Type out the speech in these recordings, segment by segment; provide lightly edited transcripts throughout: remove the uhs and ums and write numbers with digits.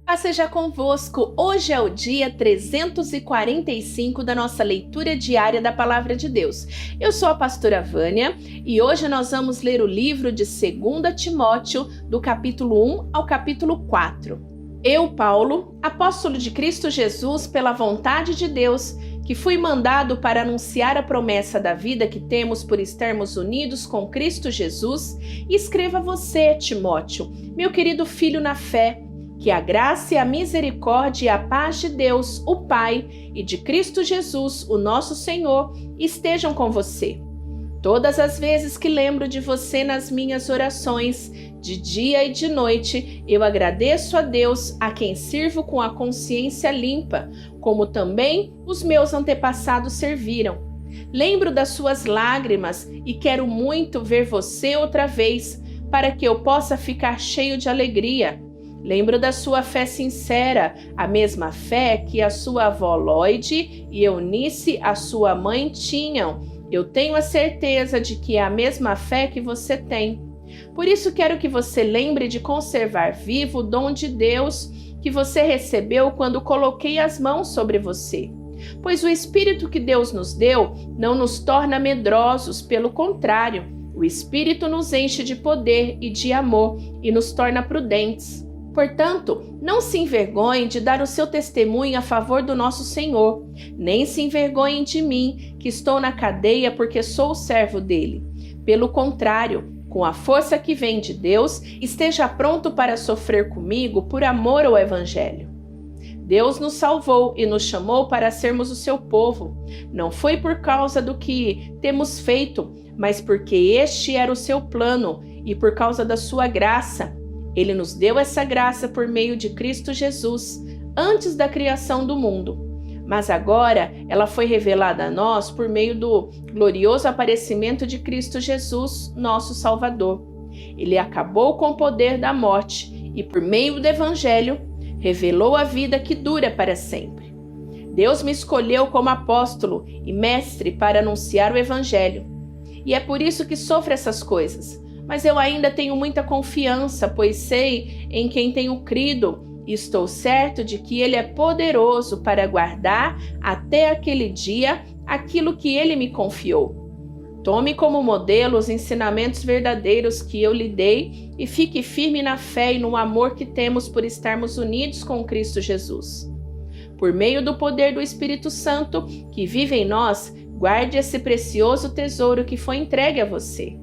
Paz seja convosco. Hoje é o dia 345 da nossa leitura diária da Palavra de Deus. Eu sou a pastora Vânia e hoje nós vamos ler o livro de 2 Timóteo, do capítulo 1 ao capítulo 4. Eu, Paulo, apóstolo de Cristo Jesus, pela vontade de Deus, que fui mandado para anunciar a promessa da vida que temos por estarmos unidos com Cristo Jesus, escreva a você, Timóteo, meu querido filho na fé, que a graça e a misericórdia e a paz de Deus, o Pai, e de Cristo Jesus, o nosso Senhor, estejam com você. Todas as vezes que lembro de você nas minhas orações, de dia e de noite, eu agradeço a Deus, a quem sirvo com a consciência limpa, como também os meus antepassados serviram. Lembro das suas lágrimas e quero muito ver você outra vez, para que eu possa ficar cheio de alegria. Lembro da sua fé sincera, a mesma fé que a sua avó Lloyd e Eunice, a sua mãe, tinham. Eu tenho a certeza de que é a mesma fé que você tem. Por isso quero que você lembre de conservar vivo o dom de Deus que você recebeu quando coloquei as mãos sobre você. Pois o Espírito que Deus nos deu não nos torna medrosos, pelo contrário, o Espírito nos enche de poder e de amor e nos torna prudentes. Portanto, não se envergonhe de dar o seu testemunho a favor do nosso Senhor, nem se envergonhe de mim, que estou na cadeia porque sou o servo dele. Pelo contrário, com a força que vem de Deus, esteja pronto para sofrer comigo por amor ao Evangelho. Deus nos salvou e nos chamou para sermos o seu povo. Não foi por causa do que temos feito, mas porque este era o seu plano e por causa da sua graça. Ele nos deu essa graça por meio de Cristo Jesus, antes da criação do mundo. Mas agora ela foi revelada a nós por meio do glorioso aparecimento de Cristo Jesus, nosso Salvador. Ele acabou com o poder da morte e, por meio do Evangelho, revelou a vida que dura para sempre. Deus me escolheu como apóstolo e mestre para anunciar o Evangelho. E é por isso que sofro essas coisas. Mas eu ainda tenho muita confiança, pois sei em quem tenho crido e estou certo de que Ele é poderoso para guardar até aquele dia aquilo que Ele me confiou. Tome como modelo os ensinamentos verdadeiros que eu lhe dei e fique firme na fé e no amor que temos por estarmos unidos com Cristo Jesus. Por meio do poder do Espírito Santo que vive em nós, guarde esse precioso tesouro que foi entregue a você.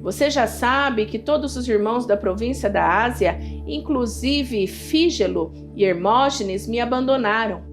Você já sabe que todos os irmãos da província da Ásia, inclusive Fígelo e Hermógenes, me abandonaram.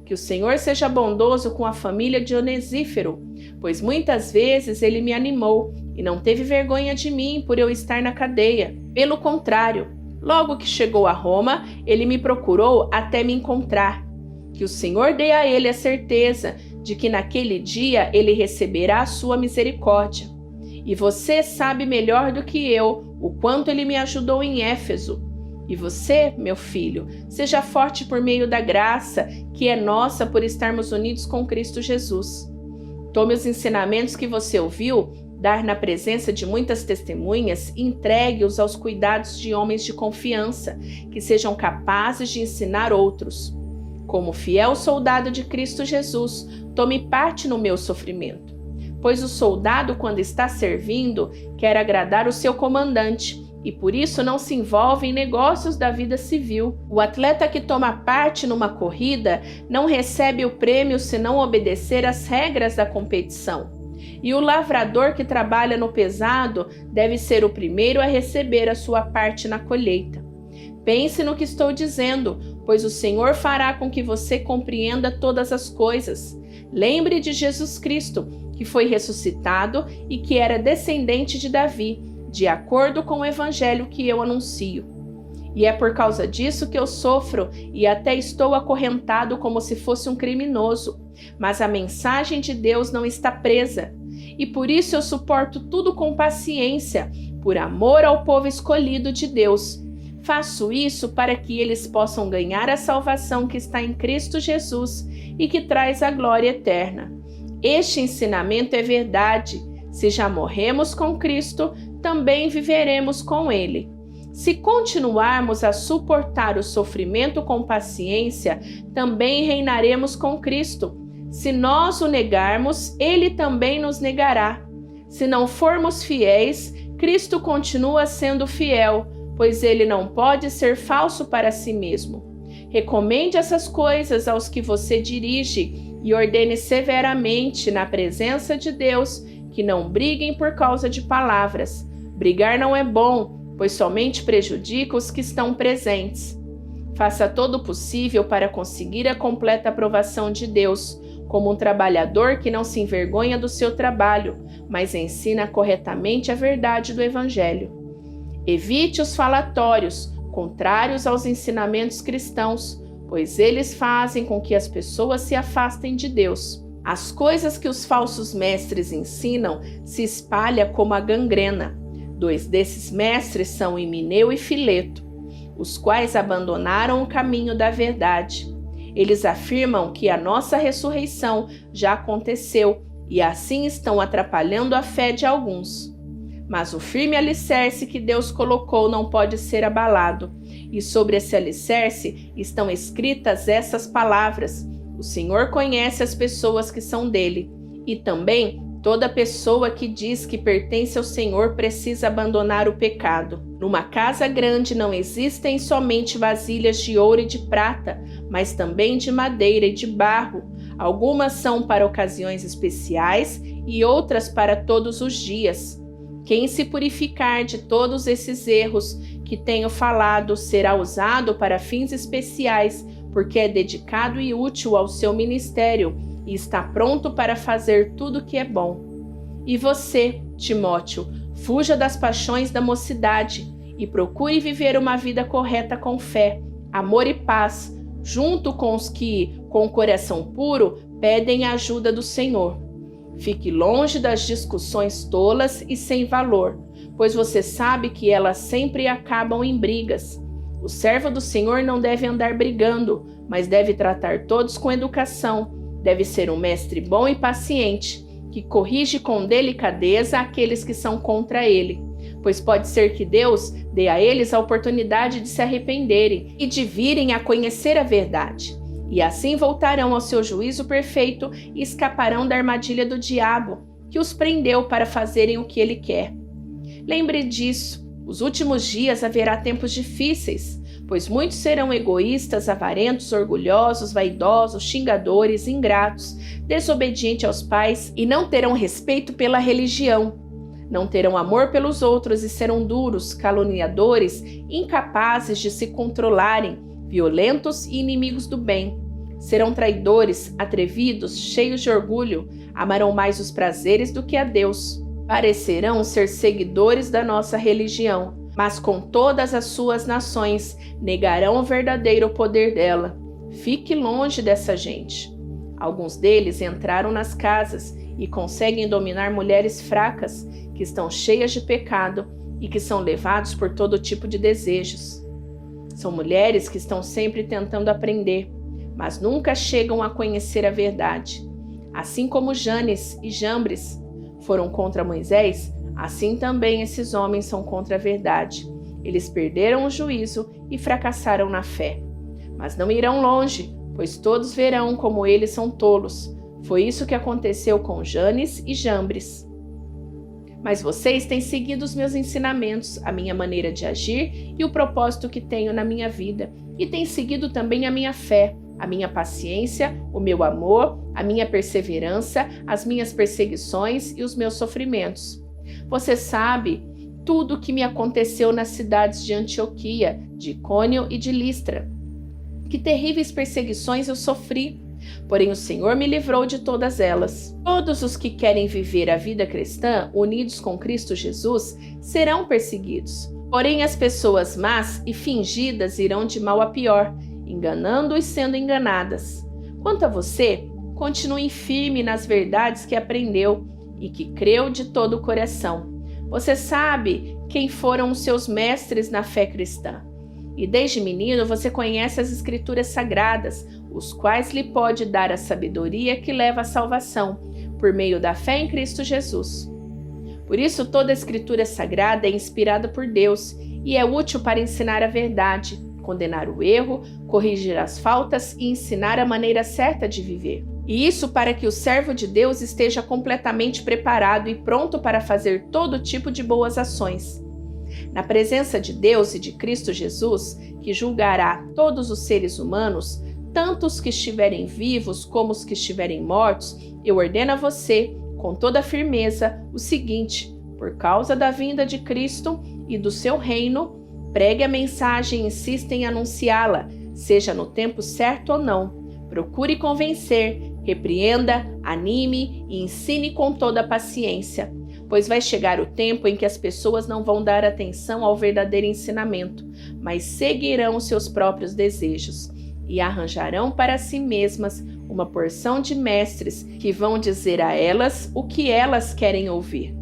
Que o Senhor seja bondoso com a família de Onesífero, pois muitas vezes ele me animou e não teve vergonha de mim por eu estar na cadeia. Pelo contrário, logo que chegou a Roma, ele me procurou até me encontrar. Que o Senhor dê a ele a certeza de que naquele dia ele receberá a sua misericórdia. E você sabe melhor do que eu o quanto ele me ajudou em Éfeso. E você, meu filho, seja forte por meio da graça que é nossa por estarmos unidos com Cristo Jesus. Tome os ensinamentos que você ouviu dar na presença de muitas testemunhas e entregue-os aos cuidados de homens de confiança, que sejam capazes de ensinar outros. Como fiel soldado de Cristo Jesus, tome parte no meu sofrimento. Pois o soldado, quando está servindo, quer agradar o seu comandante e por isso não se envolve em negócios da vida civil. O atleta que toma parte numa corrida não recebe o prêmio se não obedecer às regras da competição. E o lavrador que trabalha no pesado deve ser o primeiro a receber a sua parte na colheita. Pense no que estou dizendo, pois o Senhor fará com que você compreenda todas as coisas. Lembre de Jesus Cristo, que foi ressuscitado e que era descendente de Davi, de acordo com o evangelho que eu anuncio. E é por causa disso que eu sofro e até estou acorrentado como se fosse um criminoso. Mas a mensagem de Deus não está presa. E por isso eu suporto tudo com paciência, por amor ao povo escolhido de Deus. Faço isso para que eles possam ganhar a salvação que está em Cristo Jesus e que traz a glória eterna. Este ensinamento é verdade. Se já morremos com Cristo, também viveremos com Ele. Se continuarmos a suportar o sofrimento com paciência, também reinaremos com Cristo. Se nós o negarmos, ele também nos negará. Se não formos fiéis, Cristo continua sendo fiel, pois ele não pode ser falso para si mesmo. Recomende essas coisas aos que você dirige e ordene severamente, na presença de Deus, que não briguem por causa de palavras. Brigar não é bom, pois somente prejudica os que estão presentes. Faça todo o possível para conseguir a completa aprovação de Deus, como um trabalhador que não se envergonha do seu trabalho, mas ensina corretamente a verdade do Evangelho. Evite os falatórios, contrários aos ensinamentos cristãos, pois eles fazem com que as pessoas se afastem de Deus. As coisas que os falsos mestres ensinam se espalham como a gangrena. 2 desses mestres são Himeneu e Fileto, os quais abandonaram o caminho da verdade. Eles afirmam que a nossa ressurreição já aconteceu e assim estão atrapalhando a fé de alguns. Mas o firme alicerce que Deus colocou não pode ser abalado, e sobre esse alicerce estão escritas essas palavras: o Senhor conhece as pessoas que são dele, e também toda pessoa que diz que pertence ao Senhor precisa abandonar o pecado. Numa casa grande não existem somente vasilhas de ouro e de prata, mas também de madeira e de barro. Algumas são para ocasiões especiais e outras para todos os dias. Quem se purificar de todos esses erros que tenho falado será usado para fins especiais, porque é dedicado e útil ao seu ministério e está pronto para fazer tudo o que é bom. E você, Timóteo, fuja das paixões da mocidade e procure viver uma vida correta com fé, amor e paz, junto com os que, com o coração puro, pedem a ajuda do Senhor. Fique longe das discussões tolas e sem valor, pois você sabe que elas sempre acabam em brigas. O servo do Senhor não deve andar brigando, mas deve tratar todos com educação. Deve ser um mestre bom e paciente, que corrige com delicadeza aqueles que são contra ele, pois pode ser que Deus dê a eles a oportunidade de se arrependerem e de virem a conhecer a verdade. E assim voltarão ao seu juízo perfeito e escaparão da armadilha do diabo, que os prendeu para fazerem o que ele quer. Lembre disso, nos últimos dias haverá tempos difíceis, pois muitos serão egoístas, avarentos, orgulhosos, vaidosos, xingadores, ingratos, desobedientes aos pais e não terão respeito pela religião. Não terão amor pelos outros e serão duros, caluniadores, incapazes de se controlarem, violentos e inimigos do bem. Serão traidores, atrevidos, cheios de orgulho, amarão mais os prazeres do que a Deus. Parecerão ser seguidores da nossa religião, mas com todas as suas nações negarão o verdadeiro poder dela. Fique longe dessa gente. Alguns deles entraram nas casas e conseguem dominar mulheres fracas, que estão cheias de pecado e que são levados por todo tipo de desejos. São mulheres que estão sempre tentando aprender, mas nunca chegam a conhecer a verdade. Assim como Janes e Jambres foram contra Moisés, assim também esses homens são contra a verdade. Eles perderam o juízo e fracassaram na fé. Mas não irão longe, pois todos verão como eles são tolos. Foi isso que aconteceu com Janes e Jambres. Mas vocês têm seguido os meus ensinamentos, a minha maneira de agir e o propósito que tenho na minha vida, e têm seguido também a minha fé, a minha paciência, o meu amor, a minha perseverança, as minhas perseguições e os meus sofrimentos. Você sabe tudo o que me aconteceu nas cidades de Antioquia, de Icônio e de Listra. Que terríveis perseguições eu sofri, porém o Senhor me livrou de todas elas. Todos os que querem viver a vida cristã, unidos com Cristo Jesus, serão perseguidos. Porém as pessoas más e fingidas irão de mal a pior, enganando e sendo enganadas. Quanto a você, continue firme nas verdades que aprendeu e que creu de todo o coração. Você sabe quem foram os seus mestres na fé cristã. E desde menino você conhece as Escrituras Sagradas, os quais lhe pode dar a sabedoria que leva à salvação, por meio da fé em Cristo Jesus. Por isso, toda a Escritura Sagrada é inspirada por Deus e é útil para ensinar a verdade, condenar o erro, corrigir as faltas e ensinar a maneira certa de viver. E isso para que o servo de Deus esteja completamente preparado e pronto para fazer todo tipo de boas ações. Na presença de Deus e de Cristo Jesus, que julgará todos os seres humanos, tanto os que estiverem vivos como os que estiverem mortos, eu ordeno a você, com toda firmeza, o seguinte: por causa da vinda de Cristo e do seu reino, pregue a mensagem e insista em anunciá-la, seja no tempo certo ou não. Procure convencer, repreenda, anime e ensine com toda a paciência, pois vai chegar o tempo em que as pessoas não vão dar atenção ao verdadeiro ensinamento, mas seguirão seus próprios desejos e arranjarão para si mesmas uma porção de mestres que vão dizer a elas o que elas querem ouvir.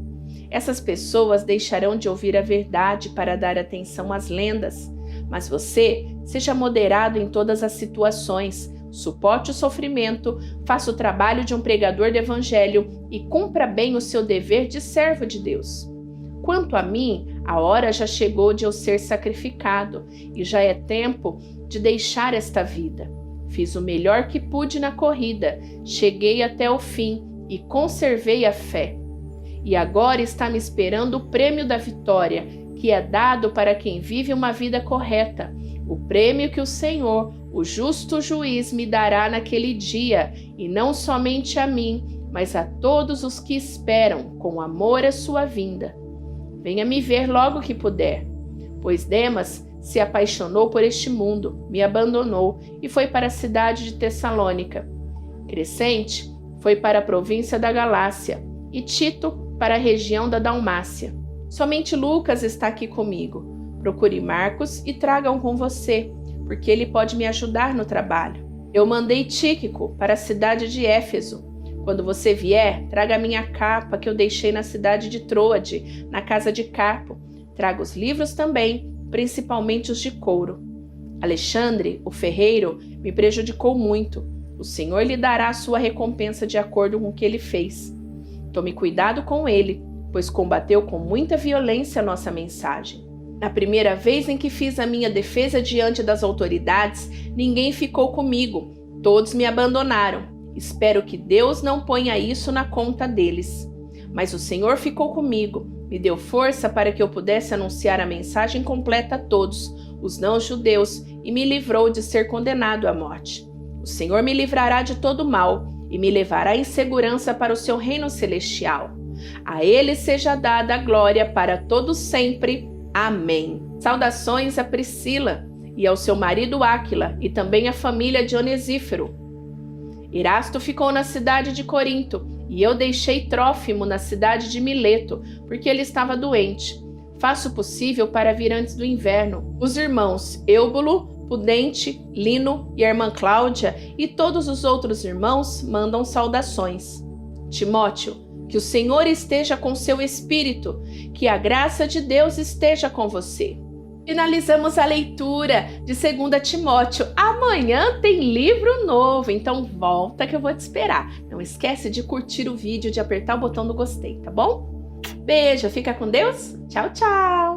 Essas pessoas deixarão de ouvir a verdade para dar atenção às lendas, mas você seja moderado em todas as situações, suporte o sofrimento, faça o trabalho de um pregador do Evangelho e cumpra bem o seu dever de servo de Deus. Quanto a mim, a hora já chegou de eu ser sacrificado e já é tempo de deixar esta vida. Fiz o melhor que pude na corrida, cheguei até o fim e conservei a fé. E agora está me esperando o prêmio da vitória, que é dado para quem vive uma vida correta, o prêmio que o Senhor, o justo juiz, me dará naquele dia, e não somente a mim, mas a todos os que esperam com amor a sua vinda. Venha me ver logo que puder, pois Demas se apaixonou por este mundo, me abandonou e foi para a cidade de Tessalônica. Crescente foi para a província da Galácia e Tito para a região da Dalmácia. Somente Lucas está aqui comigo. Procure Marcos e traga-o com você, porque ele pode me ajudar no trabalho. Eu mandei Tíquico para a cidade de Éfeso. Quando você vier, traga a minha capa que eu deixei na cidade de Troade, na casa de Carpo. Traga os livros também, principalmente os de couro. Alexandre, o ferreiro, me prejudicou muito. O Senhor lhe dará a sua recompensa de acordo com o que ele fez. Tome cuidado com ele, pois combateu com muita violência a nossa mensagem. Na primeira vez em que fiz a minha defesa diante das autoridades, ninguém ficou comigo, todos me abandonaram. Espero que Deus não ponha isso na conta deles. Mas o Senhor ficou comigo, me deu força para que eu pudesse anunciar a mensagem completa a todos, os não-judeus, e me livrou de ser condenado à morte. O Senhor me livrará de todo mal e me levará em segurança para o seu reino celestial. A Ele seja dada a glória para todos sempre. Amém. Saudações a Priscila e ao seu marido Áquila e também à família de Onesíforo. Erasto ficou na cidade de Corinto e eu deixei Trófimo na cidade de Mileto, porque ele estava doente. Faço o possível para vir antes do inverno. Os irmãos Eubulo, Pudente, Lino e a irmã Cláudia e todos os outros irmãos mandam saudações. Timóteo, que o Senhor esteja com seu espírito, que a graça de Deus esteja com você. Finalizamos a leitura de 2 Timóteo. Amanhã tem livro novo, então volta que eu vou te esperar. Não esquece de curtir o vídeo, de apertar o botão do gostei, tá bom? Beijo, fica com Deus. Tchau, tchau!